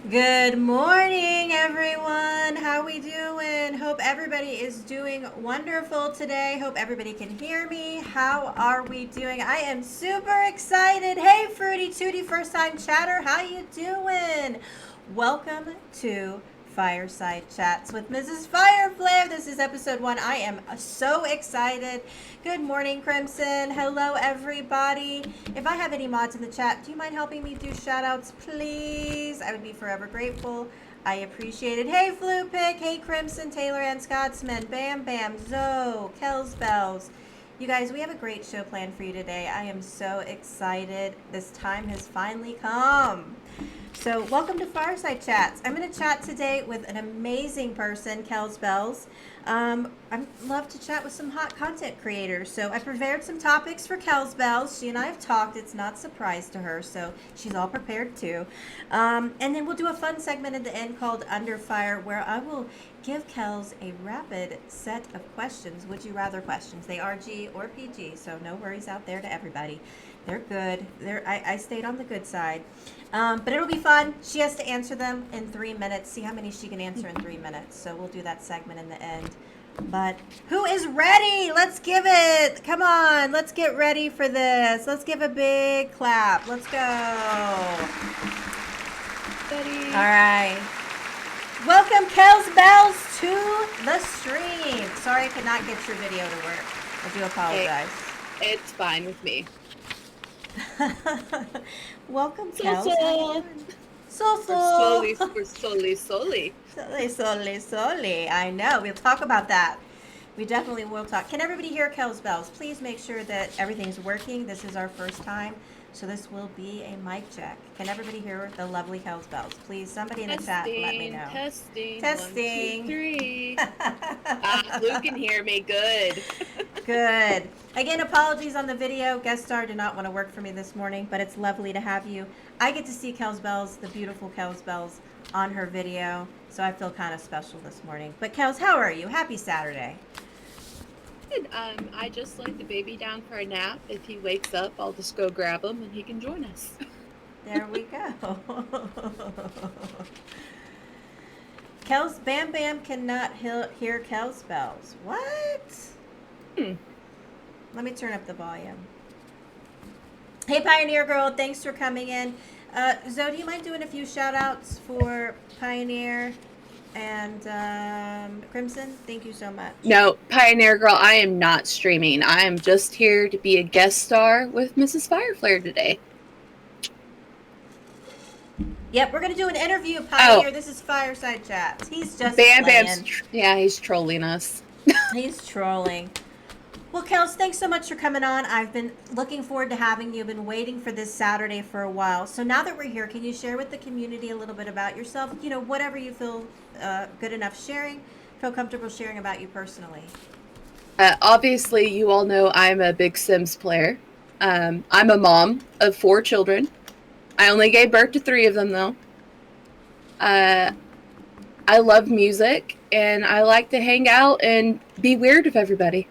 Good morning, everyone. How we doing? Hope everybody is doing wonderful today. Hope everybody can hear me. How are we doing? I am super excited. Hey, Fruity Tooty, first time chatter. How you doing? Welcome to Fireside Chats with Mrs. Fireflare. This is episode 1. I am so excited. Good morning, Crimson. Hello, everybody. If I have any mods in the chat, do you mind helping me do shout outs, please? I would be forever grateful. I appreciate it. Hey, Flu Pick. Hey, Crimson, Taylor, and Scotsman. Bam, Bam, Zoe, Kelsbells. You guys, we have a great show planned for you today. I am so excited. This time has finally come. So, welcome to Fireside Chats. I'm going to chat today with an amazing person, Kelsbells. I love to chat with some hot content creators. So, I prepared some topics for Kelsbells. She and I have talked. It's not a surprise to her, so she's all prepared too. And then we'll do a fun segment at the end called Under Fire, where I will give Kels a rapid set of questions. Would you rather questions? They are G or PG, so no worries out there to everybody. They're good. I stayed on the good side. But it'll be fun. She has to answer them in 3 minutes. See how many she can answer in 3 minutes. So we'll do that segment in the end. But who is ready? Let's give it. Come on. Let's get ready for this. Let's give a big clap. Let's go. Ready. All right. Welcome, Kelsbells, to the stream. Sorry I could not get your video to work. I do apologize. Hey, it's fine with me. Welcome, So, Kels. so. We're slowly. Slowly. I know. We'll talk about that. We definitely will talk. Can everybody hear Kelsbells? Please make sure that everything's working. This is our first time, so this will be a mic check. Can everybody hear the lovely Kelsbells? Please, somebody in the chat, let me know. Testing. 1, 2, 3. Blue can hear me. Good. Good. Again, apologies on the video. Guest star did not want to work for me this morning, but it's lovely to have you. I get to see Kelsbells, the beautiful Kelsbells, on her video, so I feel kind of special this morning. But Kels, how are you? Happy Saturday. Good. I just laid the baby down for a nap. If he wakes up, I'll just go grab him and he can join us. There we go. Kels, Bam Bam cannot hear Kelsbells. What? Let me turn up the volume. Hey, Pioneer Girl, thanks for coming in. Zoe, do you mind doing a few shout outs for Pioneer and Crimson? Thank you so much. No, Pioneer Girl, I am not streaming. I am just here to be a guest star with Mrs. Fireflare today. Yep, we're going to do an interview, Pioneer. Oh. This is Fireside Chat. He's just Bam Bam's, he's trolling us. He's trolling. Well, Kels, thanks so much for coming on. I've been looking forward to having you. I've been waiting for this Saturday for a while. So now that we're here, can you share with the community a little bit about yourself? You know, whatever you feel good enough sharing, feel comfortable sharing about you personally. Obviously, you all know I'm a big Sims player. I'm a mom of 4 children. I only gave birth to 3 of them, though. I love music, and I like to hang out and be weird with everybody.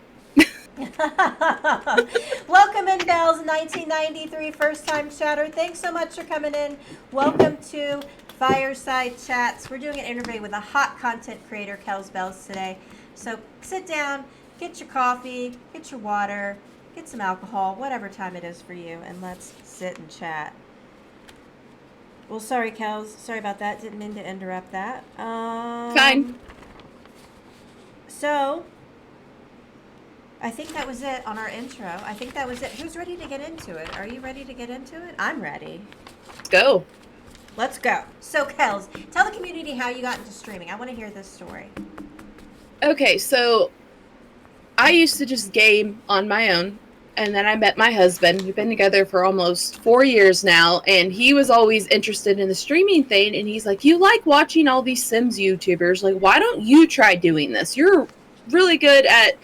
Welcome in, Bells, 1993 first time chatter. Thanks so much for coming in. Welcome to Fireside Chats. We're doing an interview with a hot content creator, Kelsbells, today. So sit down, get your coffee, get your water, get some alcohol, whatever time it is for you, and let's sit and chat. Well, sorry, Kels. Sorry about that. Didn't mean to interrupt that. Fine. So I think that was it on our intro. I think that was it. Who's ready to get into it? Are you ready to get into it? I'm ready. Let's go. Let's go. So, Kels, tell the community how you got into streaming. I want to hear this story. Okay, so I used to just game on my own, and then I met my husband. We've been together for almost 4 years now, and he was always interested in the streaming thing, and he's like, you like watching all these Sims YouTubers. Like, why don't you try doing this? You're really good at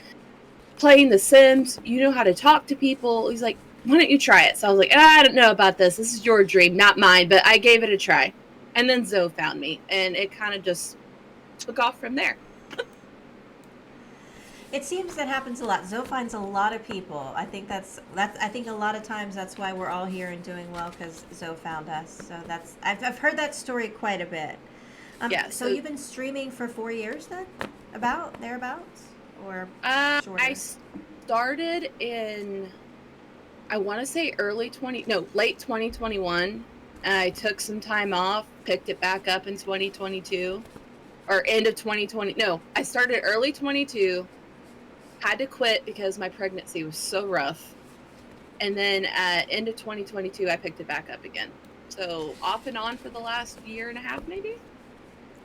playing the Sims, you know how to talk to people. He's like, why don't you try it? So I was like, I don't know about this. This is your dream, not mine. But I gave it a try. And then Zoe found me. And it kind of just took off from there. It seems that happens a lot. Zoe finds a lot of people. I think that's. I think a lot of times that's why we're all here and doing well, because Zoe found us. So that's. I've heard that story quite a bit. Yeah, So so you've been streaming for 4 years then, about thereabouts, or I shorter? started in, I want to say late 2021. I took some time off, picked it back up in 2022 or end of 2020. No, I started early 22, had to quit because my pregnancy was so rough. And then at end of 2022, I picked it back up again. So off and on for the last year and a half, maybe.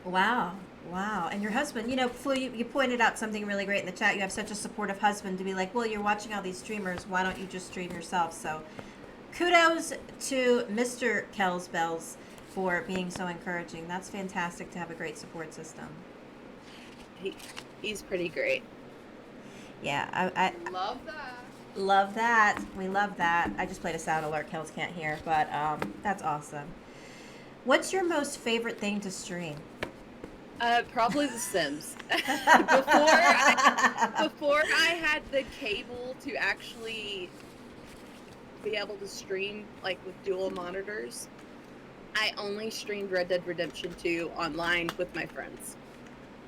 Wow. Wow. And your husband, Flo, you pointed out something really great in the chat. You have such a supportive husband to be like, well, you're watching all these streamers. Why don't you just stream yourself? So kudos to Mr. Kelsbells for being so encouraging. That's fantastic to have a great support system. He's pretty great. Yeah, I Love that. love that. We love that. I just played a sound alert Kels can't hear, but that's awesome. What's your most favorite thing to stream? Probably The Sims. before I had the cable to actually be able to stream like with dual monitors, I only streamed Red Dead Redemption 2 online with my friends.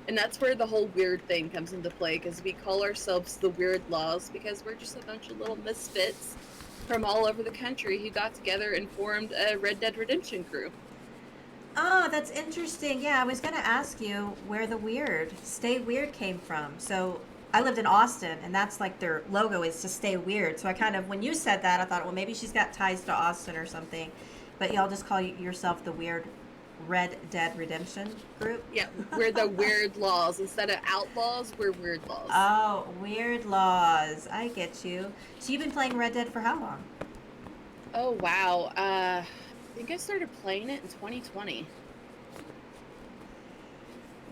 And that's where the whole weird thing comes into play, because we call ourselves the Weird Laws because we're just a bunch of little misfits from all over the country who got together and formed a Red Dead Redemption crew. Oh, that's interesting. Yeah, I was going to ask you where the Stay Weird came from. So I lived in Austin, and that's like their logo is to stay weird. So I kind of, when you said that, I thought, well, maybe she's got ties to Austin or something. But y'all just call yourself the Weird Red Dead Redemption group? Yeah, we're the Weird Laws. Instead of outlaws, we're Weird Laws. Oh, Weird Laws. I get you. So you've been playing Red Dead for how long? Oh, wow. I think I started playing it in 2020.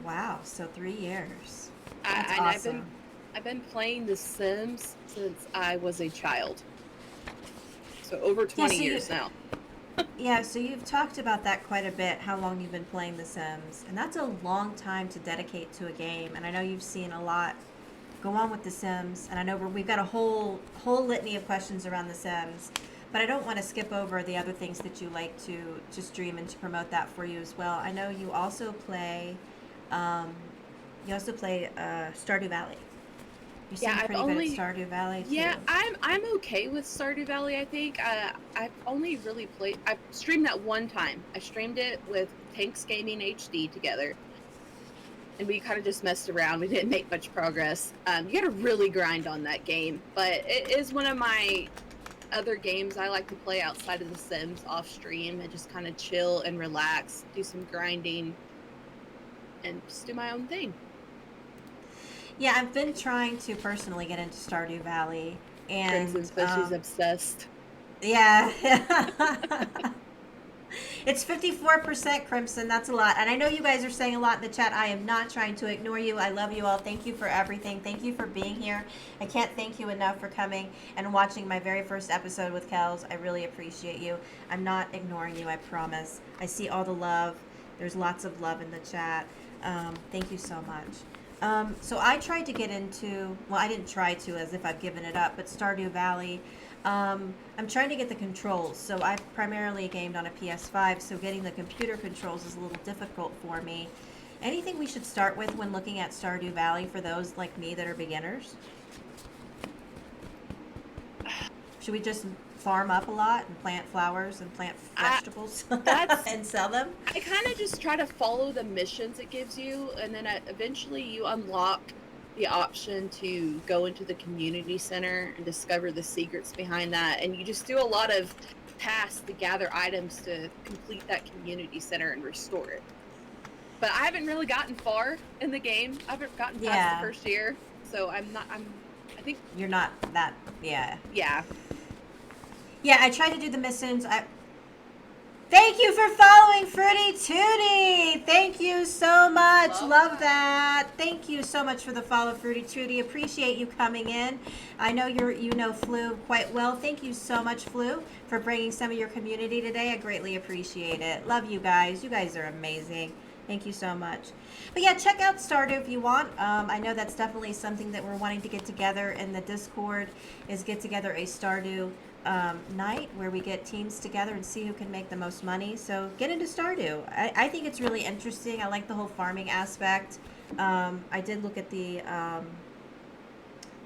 Wow, so 3 years. And That's awesome. I've been playing The Sims since I was a child. So over 20 years now. Yeah, so you've talked about that quite a bit, how long you've been playing The Sims. And that's a long time to dedicate to a game. And I know you've seen a lot go on with The Sims. And I know we've got a whole litany of questions around The Sims. But I don't want to skip over the other things that you like to stream and to promote that for you as well. I know you also play Stardew Valley. You seem pretty good at Stardew Valley too. Yeah, I'm okay with Stardew Valley. I think I've only really played. I've streamed that one time. I streamed it with Tanks Gaming HD together, and we kind of just messed around. We didn't make much progress. You got to really grind on that game, but it is one of my other games I like to play outside of The Sims off stream and just kind of chill and relax, do some grinding, and just do my own thing. Yeah, I've been trying to personally get into Stardew Valley, and Crimson says she's obsessed. Yeah. It's 54% Crimson. That's a lot. And I know you guys are saying a lot in the chat. I am not trying to ignore you. I love you all. Thank you for everything. Thank you for being here. I can't thank you enough for coming and watching my very first episode with Kels. I really appreciate you. I'm not ignoring you, I promise. I see all the love. There's lots of love in the chat. Thank you so much. So I tried to get into, well, I didn't try to as if I've given it up, but Stardew Valley. I'm trying to get the controls. So I've primarily gamed on a PS5, so getting the computer controls is a little difficult for me. Anything we should start with when looking at Stardew Valley for those like me that are beginners? Should we just farm up a lot and plant flowers and plant vegetables and sell them? I kind of just try to follow the missions it gives you, and then eventually you unlock the option to go into the community center and discover the secrets behind that, and you just do a lot of tasks to gather items to complete that community center and restore it. But I haven't really gotten far in the game. I haven't gotten past the first year, so I think you're not that. Yeah, I tried to do the missions. Thank you for following Fruity Tooty. Thank you so much. Love that. Thank you so much for the follow, Fruity Tooty. Appreciate you coming in. I know you know Flu quite well. Thank you so much, Flu, for bringing some of your community today. I greatly appreciate it. Love you guys. You guys are amazing. Thank you so much. But yeah, check out Stardew if you want. I know that's definitely something that we're wanting to get together in the Discord, is get together a Stardew night where we get teams together and see who can make the most money. So get into Stardew. I think it's really interesting. I like the whole farming aspect. I did look at the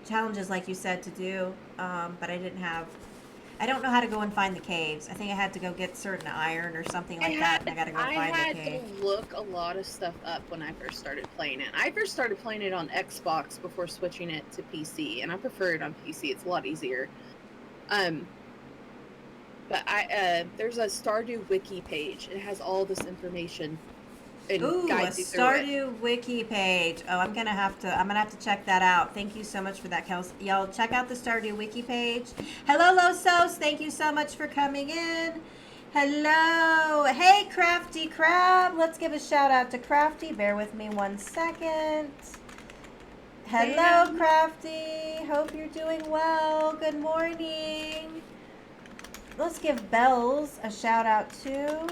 challenges, like you said, to do, but I don't know how to go and find the caves. I think I had to go get certain iron or something like that, and I got to go find the cave. I had to look a lot of stuff up when I first started playing it. I first started playing it on Xbox before switching it to PC, and I prefer it on PC. It's a lot easier. But there's a Stardew wiki page. It has all this information. Ooh, a Stardew wiki page. Oh, I'm gonna have to check that out. Thank you so much for that, Kels. Y'all check out the Stardew wiki page. Hello, Losos. Thank you so much for coming in. Hello. Hey, Crafty Crab. Let's give a shout out to Crafty. Bear with me 1 second. Hello, Crafty. Hope you're doing well. Good morning. Let's give Bells a shout out too.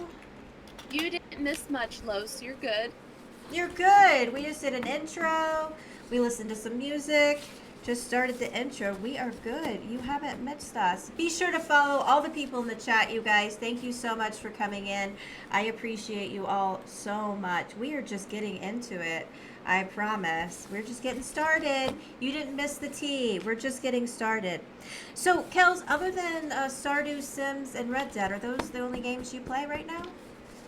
You didn't miss much, Los. You're good. You're good. We just did an intro. We listened to some music. Just started the intro. We are good. You haven't missed us. Be sure to follow all the people in the chat, you guys. Thank you so much for coming in. I appreciate you all so much. We are just getting into it. I promise. We're just getting started. You didn't miss the tea. We're just getting started. So, Kels, other than Stardew, Sims, and Red Dead, are those the only games you play right now?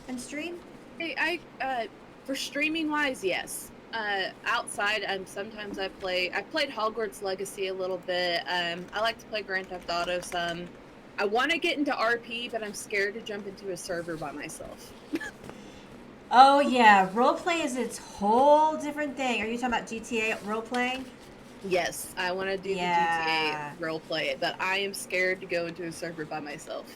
And stream? Hey, for streaming wise, yes. Outside, sometimes I played Hogwarts Legacy a little bit. I like to play Grand Theft Auto some. I want to get into RP, but I'm scared to jump into a server by myself. Oh yeah, roleplay is its whole different thing. Are you talking about GTA roleplaying? Yes, I want to do the GTA roleplay, but I am scared to go into a server by myself.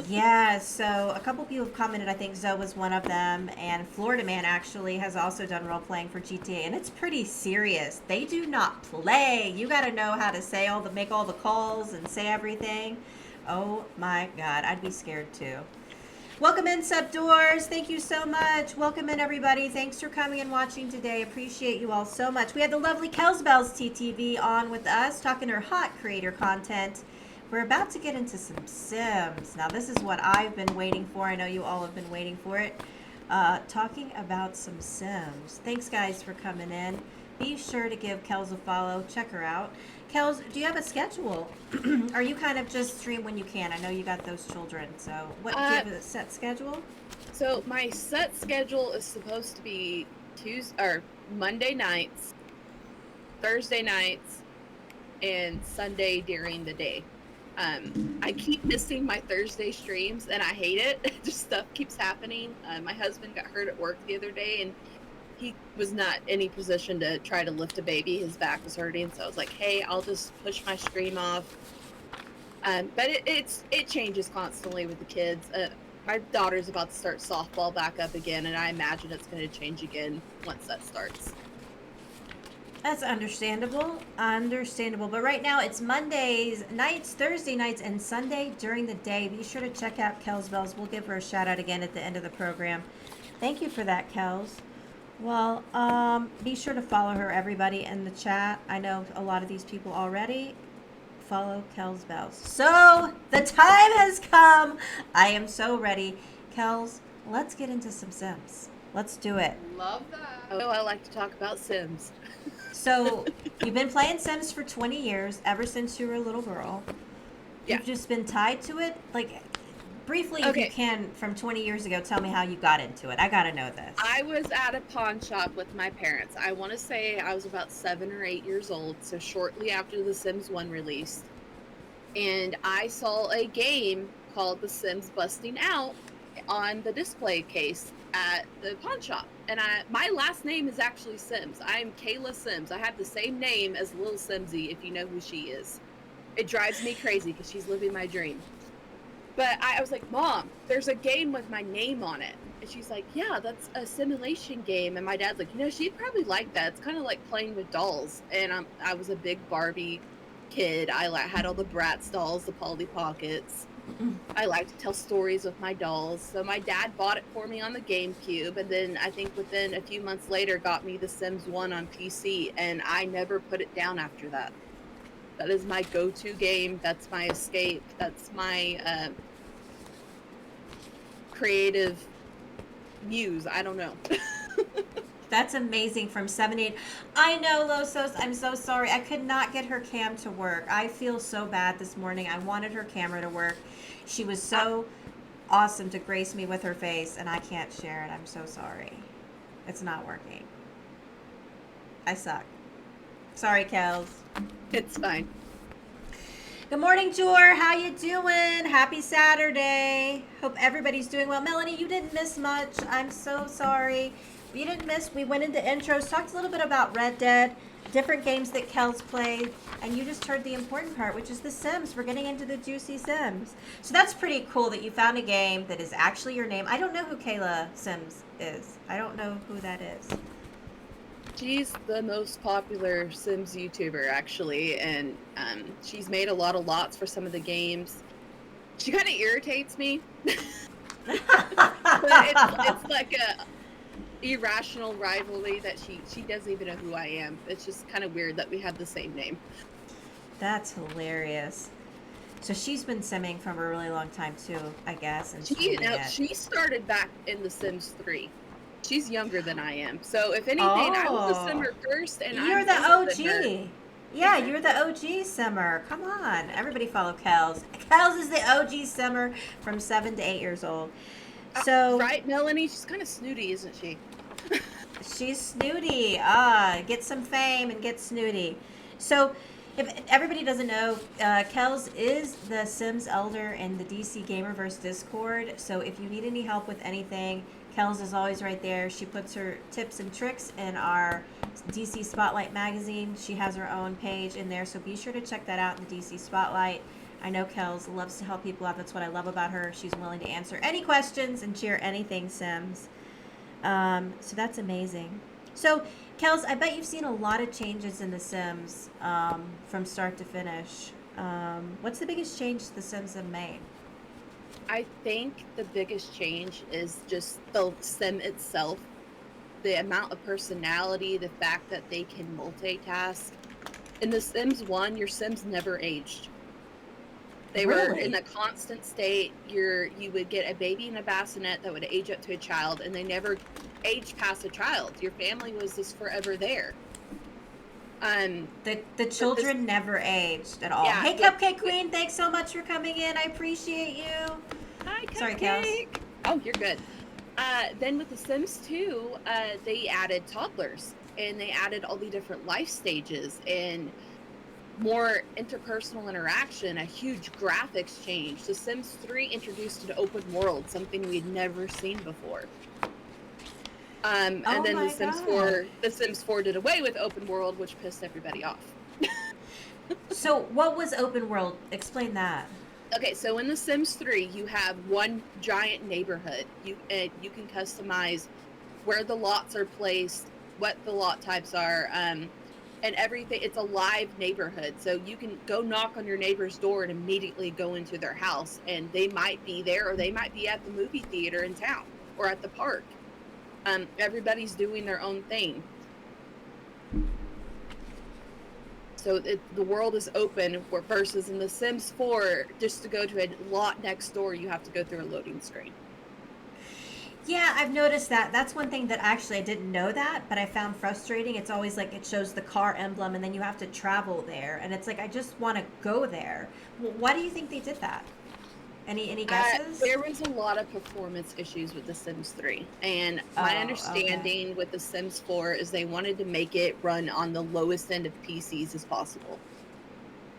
Yeah, so a couple people have commented. I think Zoe was one of them, and Florida Man actually has also done role playing for GTA, and it's pretty serious. They do not play. You got to know how to make all the calls and say everything. Oh my God, I'd be scared too. Welcome in, Subdoors. Thank you so much. Welcome in, everybody. Thanks for coming and watching today. Appreciate you all so much. We had the lovely Kelsbellsttv on with us, talking her hot creator content. We're about to get into some Sims. Now, this is what I've been waiting for. I know you all have been waiting for it. Talking about some Sims. Thanks, guys, for coming in. Be sure to give Kels a follow. Check her out. Kels, do you have a schedule? Or you kind of just stream when you can? I know you got those children. So, do you have a set schedule? So, my set schedule is supposed to be Monday nights, Thursday nights, and Sunday during the day. I keep missing my Thursday streams, and I hate it. Just stuff keeps happening. My husband got hurt at work the other day, and he was not in any position to try to lift a baby. His back was hurting, so I was like, hey, I'll just push my stream off. But it changes constantly with the kids. My daughter's about to start softball back up again, and I imagine it's going to change again once that starts. That's understandable. But right now it's Mondays nights, Thursday nights, and Sunday during the day. Be sure to check out Kelsbells. We'll give her a shout out again at the end of the program. Thank you for that, Kels. Well, be sure to follow her, everybody in the chat. I know a lot of these people already. Follow Kelsbells. So the time has come. I am so ready. Kels, let's get into some Sims. Let's do it. Love that. Oh, I like to talk about Sims. So, you've been playing Sims for 20 years, ever since you were a little girl. Yeah. You've just been tied to it? Like, briefly, if you can, from 20 years ago, tell me how you got into it. I gotta know this. I was at a pawn shop with my parents. I want to say I was about 7 or 8 years old, so shortly after The Sims 1 released. And I saw a game called The Sims Busting Out on the display case at the pawn shop. And my last name is actually Sims. I am Kayla Sims. I have the same name as Lil Simsy, if you know who she is. It drives me crazy because she's living my dream. But I was like, Mom, there's a game with my name on it. And she's like, yeah, that's a simulation game. And my dad's like, she'd probably like that. It's kind of like playing with dolls. And I was a big Barbie kid. I had all the Bratz dolls, the Polly Pockets. I like to tell stories with my dolls. So my dad bought it for me on the GameCube, and then I think within a few months later got me The Sims 1 on PC, and I never put it down after that. That is my go-to game. That's my escape. That's my creative muse. I don't know. That's amazing. From 7 8. I know, Losos. I'm so sorry. I could not get her cam to work. I feel so bad this morning. I wanted her camera to work. She was so awesome to grace me with her face, and I can't share it. I'm so sorry. It's not working. I suck. Sorry, Kels. It's fine. Good morning, Jor. How you doing? Happy Saturday. Hope everybody's doing well. Melanie, you didn't miss much. I'm so sorry. You didn't miss. We went into intros, talked a little bit about Red Dead, different games that Kels played, and you just heard the important part, which is the Sims. We're getting into the juicy Sims. So that's pretty cool that you found a game that is actually your name. I don't know who Kayla Sims is. I don't know who that is. She's the most popular Sims YouTuber, actually, and she's made a lot of lots for some of the games. She kind of irritates me. But it's like a irrational rivalry that she doesn't even know who I am. It's just kind of weird that we have the same name. That's hilarious. So she's been simming from a really long time too, I guess. And she started back in The Sims 3. She's younger than I am, so if anything, I was a simmer first, and you're the OG. Yeah, you're the OG simmer. Come on, everybody follow Kels. Kels is the OG simmer from 7 to 8 years old. So right, Melanie, she's kind of snooty, isn't she? She's snooty. Get some fame and get snooty. So, if everybody doesn't know, Kels is the Sims Elder in the DC Gamerverse Discord. So if you need any help with anything, Kels is always right there. She puts her tips and tricks in our DC Spotlight magazine. She has her own page in there, so be sure to check that out in the DC Spotlight. I know Kels loves to help people out. That's what I love about her. She's willing to answer any questions and share anything Sims. So that's amazing. So, Kels, I bet you've seen a lot of changes in The Sims from start to finish. What's the biggest change The Sims have made? I think the biggest change is just the Sim itself. The amount of personality, the fact that they can multitask. In The Sims 1, your Sims never aged. They were in a constant state. You would get a baby in a bassinet that would age up to a child, and they never aged past a child. Your family was just forever there. The children never aged at all. Yeah, hey, Cupcake Queen, thanks so much for coming in. I appreciate you. Hi, Cupcake. Sorry, Kels. Oh, you're good. Then with The Sims 2, they added toddlers, and they added all the different life stages and more interpersonal interaction, a huge graphics change. The Sims 3 introduced an open world, something we'd never seen before. And then The Sims 4 did away with open world, which pissed everybody off. So what was open world? Explain that. Okay, so in The Sims 3, you have one giant neighborhood. You can customize where the lots are placed, what the lot types are, and everything. It's a live neighborhood, so you can go knock on your neighbor's door and immediately go into their house, and they might be there, or they might be at the movie theater in town, or at the park. Everybody's doing their own thing. So the world is open, versus in The Sims 4, just to go to a lot next door, you have to go through a loading screen. Yeah, I've noticed that. That's one thing that actually I didn't know that, but I found frustrating. It's always like it shows the car emblem, and then you have to travel there, and it's like I just want to go there. Why do you think they did that? Any guesses? There was a lot of performance issues with The Sims 3, and my understanding with The Sims 4 is they wanted to make it run on the lowest end of PCs as possible.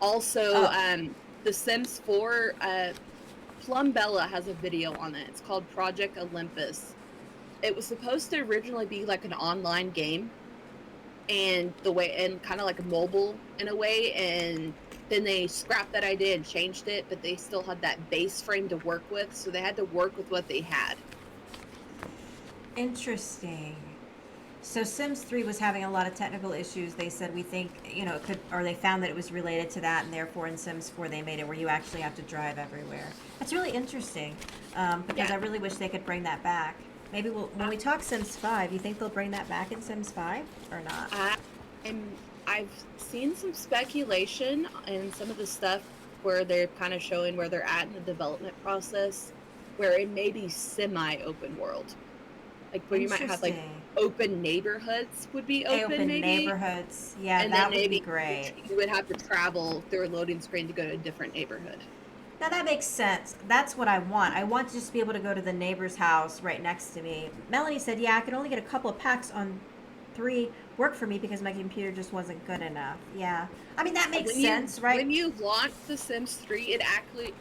Also, The Sims 4, Plumbella has a video on it. It's called Project Olympus. It was supposed to originally be like an online game, and kind of like a mobile in a way, and then they scrapped that idea and changed it, but they still had that base frame to work with, so they had to work with what they had. Interesting. So Sims 3 was having a lot of technical issues. They said we think, it could, or they found that it was related to that, and therefore in Sims 4 they made it where you actually have to drive everywhere. That's really interesting, because Yeah. I really wish they could bring that back. Maybe when we talk Sims 5, you think they'll bring that back in Sims 5 or not? I've seen some speculation and some of the stuff where they're kind of showing where they're at in the development process, where it may be semi-open world, like where you might have like Interesting. open neighborhoods would be open maybe, neighborhoods. Yeah, and that then would be maybe great. you would have to travel through a loading screen to go to a different neighborhood. Now that makes sense. That's what I want. I want to just be able to go to the neighbor's house right next to me. Melanie said, "Yeah, I could only get a couple of packs on 3 work for me because my computer just wasn't good enough." Yeah. I mean, that makes sense, right? When you launch The Sims 3, it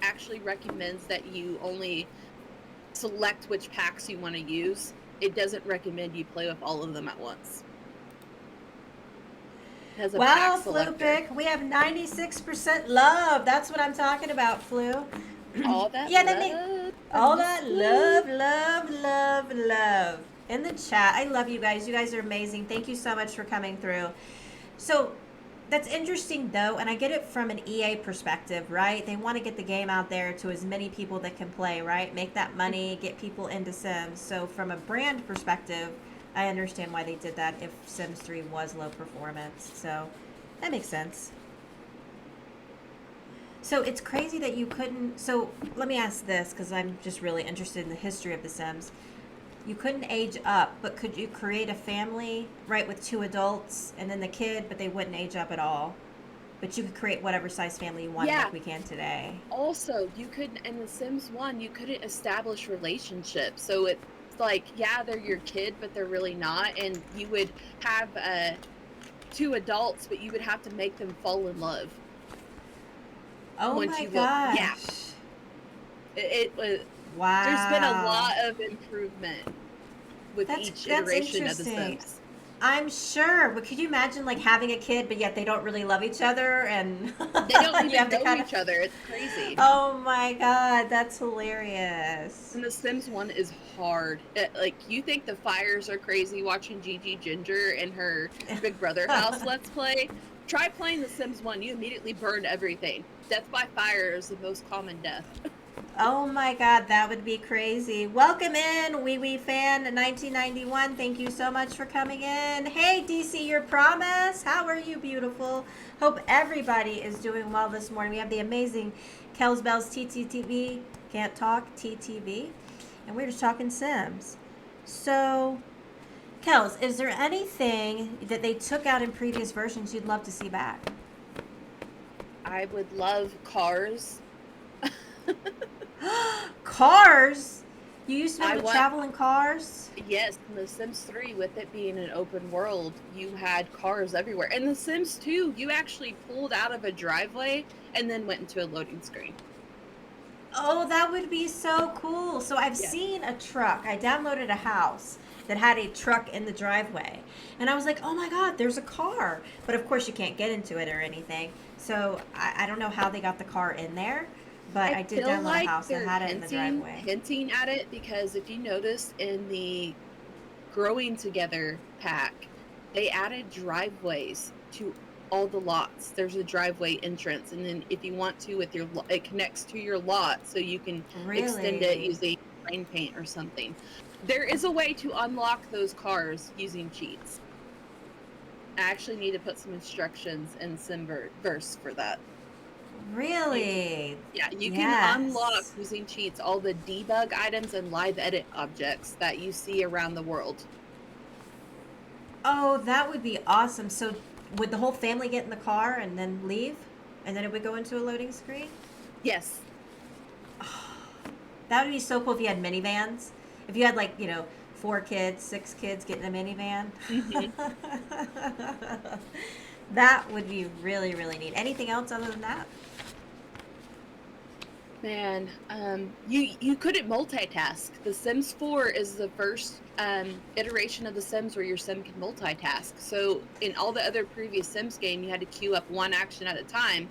actually recommends that you only select which packs you want to use. It doesn't recommend you play with all of them at once. It has a pack selector. Flupic, we have 96% love. That's what I'm talking about, Flu. All that love. All that love. In the chat. I love you guys. You guys are amazing. Thank you so much for coming through. So that's interesting though, and I get it from an EA perspective, right? They want to get the game out there to as many people that can play, right? Make that money, get people into Sims. So from a brand perspective, I understand why they did that if Sims 3 was low performance. So that makes sense. So it's crazy that you couldn't. So let me ask this, because I'm just really interested in the history of The Sims. You couldn't age up, but could you create a family, right, with 2 adults and then the kid, but they wouldn't age up at all? But you could create whatever size family you wanted, like we can today. Also, you could, in The Sims 1, you couldn't establish relationships. So it's like, yeah, they're your kid, but they're really not. And you would have 2 adults, but you would have to make them fall in love. Oh my gosh. Yeah. It was. Wow. There's been a lot of improvement with each iteration of The Sims. I'm sure. But could you imagine like having a kid, but yet they don't really love each other, and they don't really know each other? It's crazy. Oh my god, that's hilarious. And The Sims 1 is hard. Like, you think the fires are crazy watching Gigi Ginger and her Big Brother house Let's Play? Try playing The Sims 1. You immediately burn everything. Death by fire is the most common death. Oh my god, that would be crazy. Welcome in, wee fan 1991. Thank you so much for coming in. Hey, DC, your promise. How are you, beautiful? Hope everybody is doing well this morning. We have the amazing Kelsbellsttv, can't talk, TTV, and we're just talking Sims. So, Kels, is there anything that they took out in previous versions you'd love to see back? I would love cars. Cars? You used to be able to travel in cars? Yes, in The Sims 3, with it being an open world, you had cars everywhere. In The Sims 2, you actually pulled out of a driveway and then went into a loading screen. Oh, that would be so cool. So I've seen a truck. I downloaded a house that had a truck in the driveway. And I was like, oh my God, there's a car. But of course you can't get into it or anything. So I don't know how they got the car in there. But I did download a house that had it in the driveway. Hinting at it, because if you notice in the Growing Together pack, they added driveways to all the lots. There's a driveway entrance, and then if you want to, with your it connects to your lot, so you can extend it using rain paint or something. There is a way to unlock those cars using cheats. I actually need to put some instructions in Simverse for that. Really? Yeah, you can unlock using cheats all the debug items and live edit objects that you see around the world. Oh, that would be awesome. So would the whole family get in the car and then leave? And then it would go into a loading screen? Yes. Oh, that would be so cool if you had minivans. If you had 4 kids, 6 kids getting a minivan. Mm-hmm. That would be really, really neat. Anything else other than that? Man, you couldn't multitask. The Sims 4 is the first iteration of The Sims where your sim can multitask. So in all the other previous Sims game, you had to queue up one action at a time.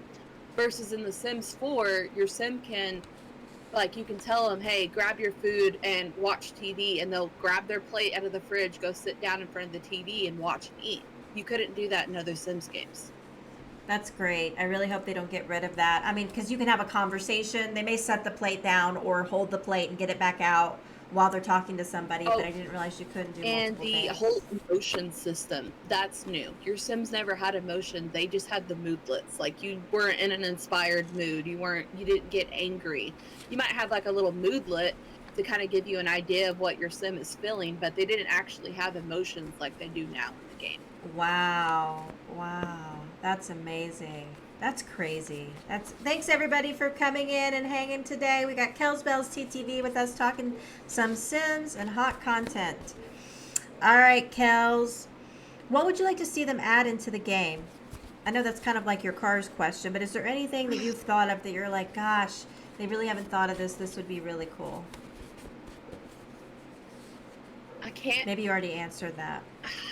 Versus in The Sims 4, your sim can Like, you can tell them, hey, grab your food and watch TV, and they'll grab their plate out of the fridge, go sit down in front of the TV and watch and eat. You couldn't do that in other Sims games. That's great. I really hope they don't get rid of that. I mean, because you can have a conversation. They may set the plate down or hold the plate and get it back out while they're talking to somebody, but Oh, I didn't realize you couldn't do and multiple the things. whole emotion system, that's new. Your Sims never had emotion. They just had the moodlets. Like, you weren't in an inspired mood. You didn't get angry. You might have like a little moodlet to kind of give you an idea of what your Sim is feeling, but they didn't actually have emotions like they do now in the game. Wow. Wow. That's amazing. That's crazy. Thanks everybody for coming in and hanging today. We got Kelsbellsttv with us talking some Sims and hot content. All right, Kels. What would you like to see them add into the game? I know that's kind of like your cars question, but is there anything that you've thought of that you're like, gosh, they really haven't thought of this. This would be really cool. I can't Maybe you already answered that.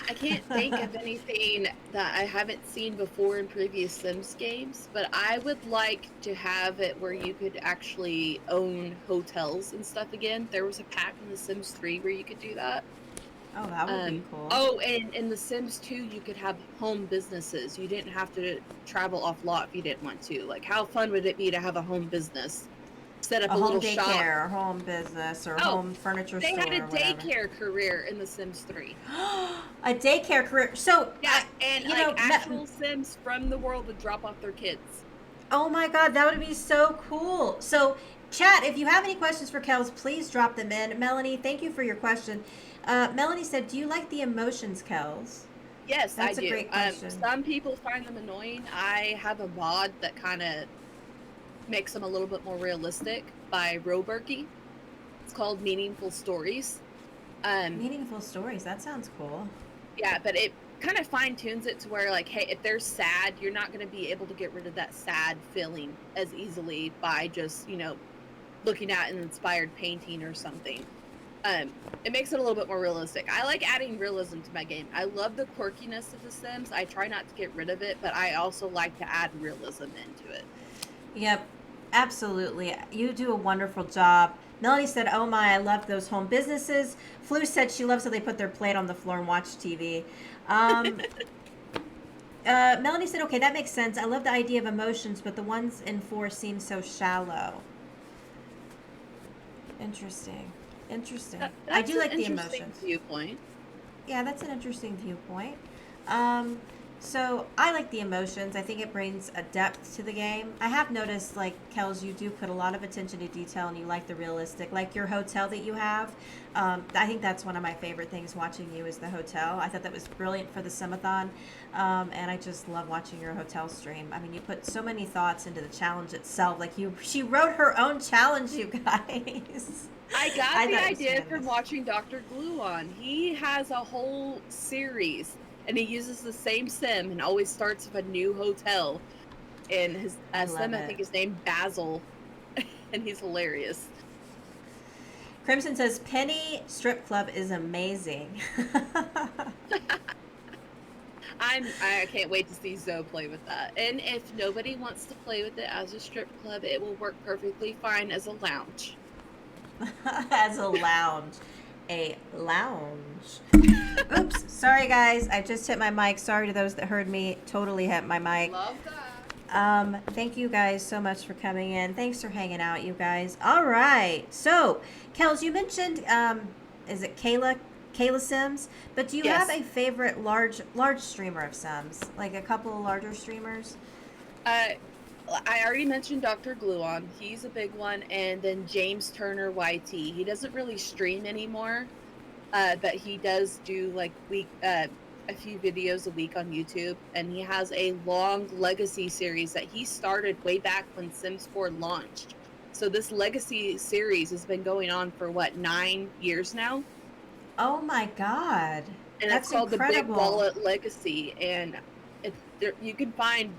I can't think of anything that I haven't seen before in previous Sims games, but I would like to have it where you could actually own hotels and stuff again. There was a pack in The Sims 3 where you could do that. Oh, that would be cool. Oh, and in The Sims 2, you could have home businesses. You didn't have to travel off lot if you didn't want to. Like, how fun would it be to have a home business? Set up A a home little shop. daycare, or home business, or Oh, home furniture they store. had a or whatever. daycare career in The Sims 3. A daycare career. So Yeah, and you like know, actual Sims from the world would drop off their kids. oh my God, that would be so cool. So, chat, if you have any questions for Kels, please drop them in. Melanie, thank you for your question. Melanie said, "Do you like the emotions, Kels?" Yes, That's I a do. great question. Some people find them annoying. I have a mod that kind of makes them a little bit more realistic by Roberky. It's called Meaningful Stories. Meaningful stories. That sounds cool. Yeah, but it kind of fine tunes it to where, like, hey, if they're sad, you're not going to be able to get rid of that sad feeling as easily by just, looking at an inspired painting or something. It makes it a little bit more realistic. I like adding realism to my game. I love the quirkiness of The Sims. I try not to get rid of it, but I also like to add realism into it. Yep, absolutely. You do a wonderful job. Melanie said, "Oh my, I love those home businesses." Flu said she loves how they put their plate on the floor and watch TV. Melanie said, "Okay, that makes sense. I love the idea of emotions, but the ones in 4 seem so shallow." Interesting. I do like the emotions. Viewpoint. Yeah, that's an interesting viewpoint. So I like the emotions. I think it brings a depth to the game. I have noticed, like, Kels, you do put a lot of attention to detail, and you like the realistic, like your hotel that you have. I think that's one of my favorite things watching you is the hotel. I thought that was brilliant for the Simathon, and I just love watching your hotel stream. I mean, you put so many thoughts into the challenge itself. Like, she wrote her own challenge, you guys. I got the idea from watching Dr. Gluon. He has a whole series, and he uses the same sim and always starts with a new hotel. And his sim, I think, is named Basil, and he's hilarious. Crimson says, "Penny Strip Club is amazing." I can't wait to see Zoe play with that. And if nobody wants to play with it as a strip club, it will work perfectly fine as a lounge. As a lounge. A lounge. Oops. Sorry, guys. I just hit my mic. Sorry to those that heard me totally hit my mic. Love that. Thank you guys so much for coming in. Thanks for hanging out, you guys. All right. So, Kels, you mentioned, is it Kayla Sims? But do you have a favorite large streamer of Sims? Like a couple of larger streamers? I already mentioned Dr. Gluon. He's a big one. And then James Turner YT. He doesn't really stream anymore, but he does do like a few videos a week on YouTube. And he has a long legacy series that he started way back when Sims 4 launched. So this legacy series has been going on for 9 years now? Oh my God. And that's called incredible. The Big Wallet Legacy. And you can find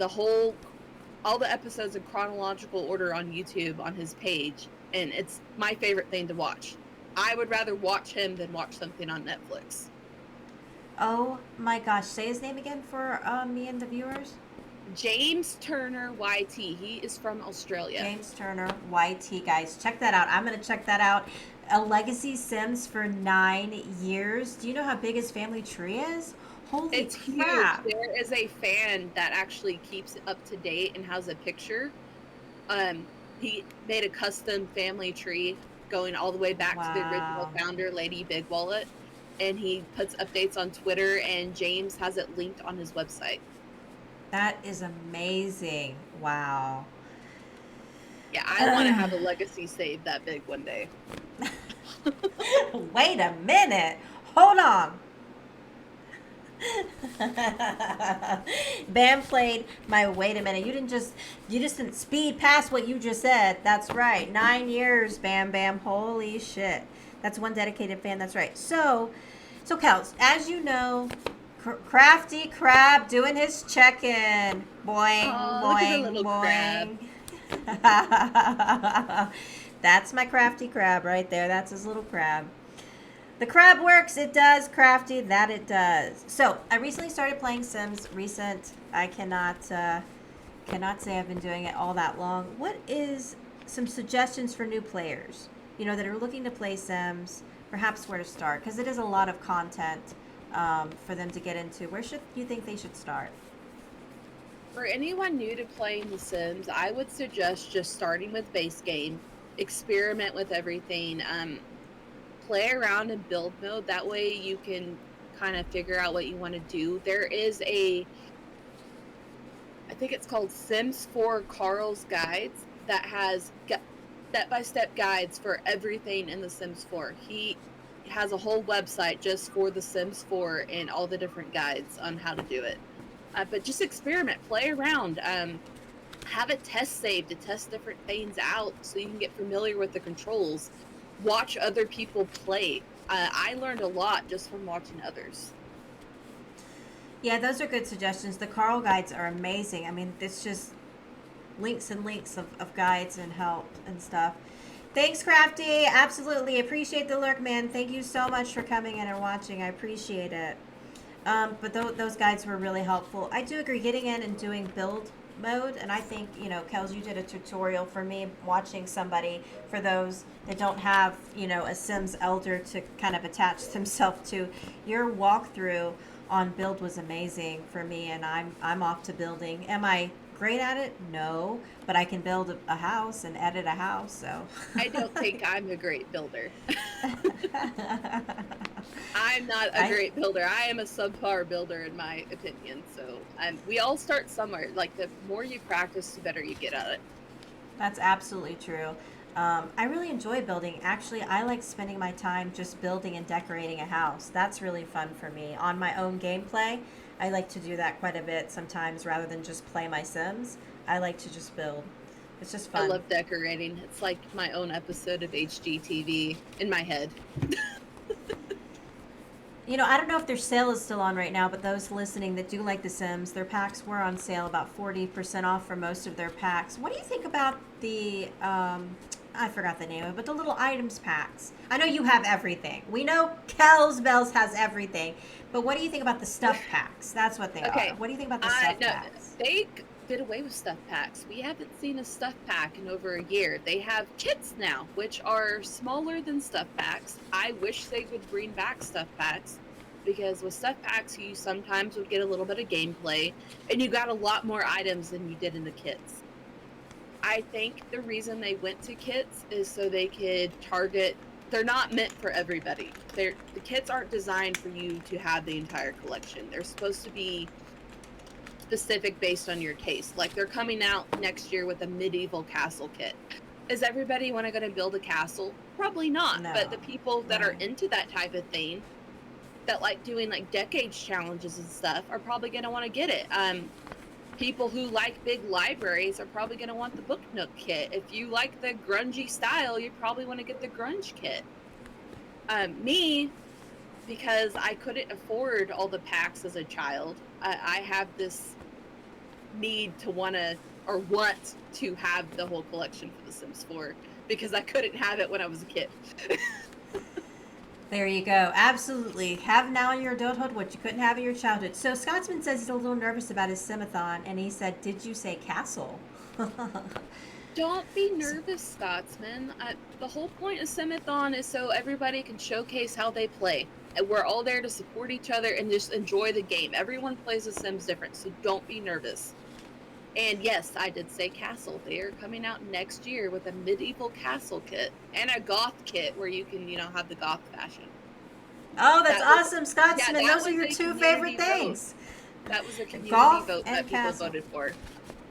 all the episodes in chronological order on YouTube on his page, and it's my favorite thing to watch. I would rather watch him than watch something on Netflix. Oh my gosh. Say his name again for me and the viewers. James Turner YT. He is from Australia. James Turner YT, guys, check that out. I'm gonna check that out. A legacy Sims for 9 years. Do you know how big his family tree is? Holy It's huge. crap! There is a fan that actually keeps it up to date and has a picture. He made a custom family tree going all the way back to the original Wow. founder, Lady Big Wallet, and he puts updates on Twitter, and James has it linked on his website. That is amazing. Wow. Yeah, I want to have a legacy save that big one day. Wait a minute. Hold on. Bam played my wait a minute. You just didn't speed past what you just said. That's right. 9 years, Bam Bam. Holy shit. That's one dedicated fan. That's right. So Kels, as you know, Crafty Crab doing his check-in. Boing, Oh, look at the boing, little boing. That's my Crafty Crab right there. That's his little crab. The crab works. It does. Crafty. That it does. So I recently started playing Sims. I cannot say I've been doing it all that long. What is some suggestions for new players? That are looking to play Sims. Perhaps where to start, because it is a lot of content for them to get into. Where should you think they should start? For anyone new to playing The Sims, I would suggest just starting with base game, experiment with everything, play around in build mode. That way you can kind of figure out what you want to do. There is I think it's called Sims 4 Carl's Guides that has step-by-step guides for everything in The Sims 4. He has a whole website just for The Sims 4 and all the different guides on how to do it. But just experiment, play around, have a test save to test different things out so you can get familiar with the controls. Watch other people play. I learned a lot just from watching others. Yeah, those are good suggestions. The Carl guides are amazing. I mean, it's just links and links of guides and help and stuff. Thanks, Crafty. Absolutely appreciate the lurk, man. Thank you so much for coming in and watching. I appreciate it. But those guides were really helpful. I do agree, getting in and doing build mode, and I think, Kels, you did a tutorial for me, watching somebody, for those that don't have, a Sims elder to kind of attach themselves to. Your walkthrough on build was amazing for me, and I'm off to building. Am I great at it? No, but I can build a house and edit a house, so. I don't think I'm a great builder. I'm not a great builder. I am a subpar builder in my opinion. So we all start somewhere. Like, the more you practice, the better you get at it. That's absolutely true. I really enjoy building. Actually, I like spending my time just building and decorating a house. That's really fun for me. On my own gameplay, I like to do that quite a bit sometimes rather than just play my Sims. I like to just build. It's just fun. I love decorating. It's like my own episode of HGTV in my head. I don't know if their sale is still on right now, but those listening that do like The Sims, their packs were on sale, about 40% off for most of their packs. What do you think about the, I forgot the name of it, but the little items packs? I know you have everything. We know Kelsbellsttv has everything, but what do you think about the stuff packs? That's what they are. What do you think about the stuff packs? They did away with stuff packs. We haven't seen a stuff pack in over a year. They have kits now, which are smaller than stuff packs. I wish they would bring back stuff packs, because with stuff packs, you sometimes would get a little bit of gameplay, and you got a lot more items than you did in the kits. I think the reason they went to kits is so they could target. They're not meant for everybody. The kits aren't designed for you to have the entire collection. They're supposed to be specific based on your taste. Like, they're coming out next year with a medieval castle kit. Is everybody going to build a castle? Probably not. No. But the people that are into that type of thing, that like doing like decades challenges and stuff, are probably going to want to get it. People who like big libraries are probably going to want the Book Nook kit. If you like the grungy style, you probably want to get the grunge kit. Me, because I couldn't afford all the packs as a child, I have this need to want to have the whole collection for The Sims 4, because I couldn't have it when I was a kid. There you go. Absolutely. Have now in your adulthood what you couldn't have in your childhood. So Scotsman says he's a little nervous about his simathon, and he said, "Did you say castle?" Don't be nervous, Scotsman. The whole point of Simathon is so everybody can showcase how they play. And we're all there to support each other and just enjoy the game. Everyone plays the Sims different, so don't be nervous. And yes, I did say castle. They are coming out next year with a medieval castle kit and a goth kit where you can, have the goth fashion. Oh, that's awesome, Yeah, Scotsman. that Those are was your a two community favorite vote. things. That was a community Golf vote and that people castle. voted for.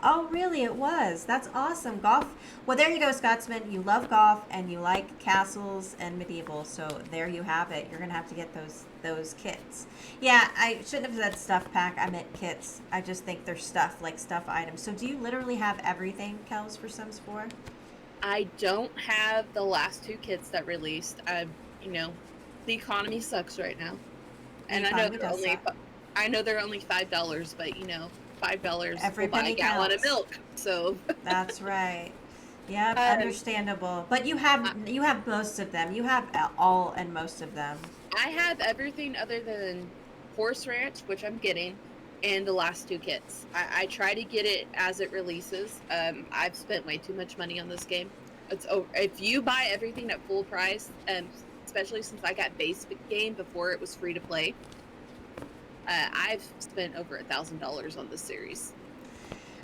Oh, really? It was. That's awesome. Golf. Well, there you go, Scotsman. You love golf and you like castles and medieval. So there you have it. You're gonna have to get those kits. Yeah, I shouldn't have said stuff pack. I meant kits. I just think they're stuff, like stuff items. So do you literally have everything, Kels, for Sims 4? I don't have the last two kits that released. The economy sucks right now, and I know they're only $5, but $5 Every will buy penny a gallon counts. of milk. So That's right. Yeah, understandable. But you I have most of them. You have all and most of them. I have everything other than Horse Ranch, which I'm getting, and the last two kits. I try to get it as it releases. I've spent way too much money on this game. If you buy everything at full price, especially since I got base game before it was free to play, I've spent over $1,000 on this series.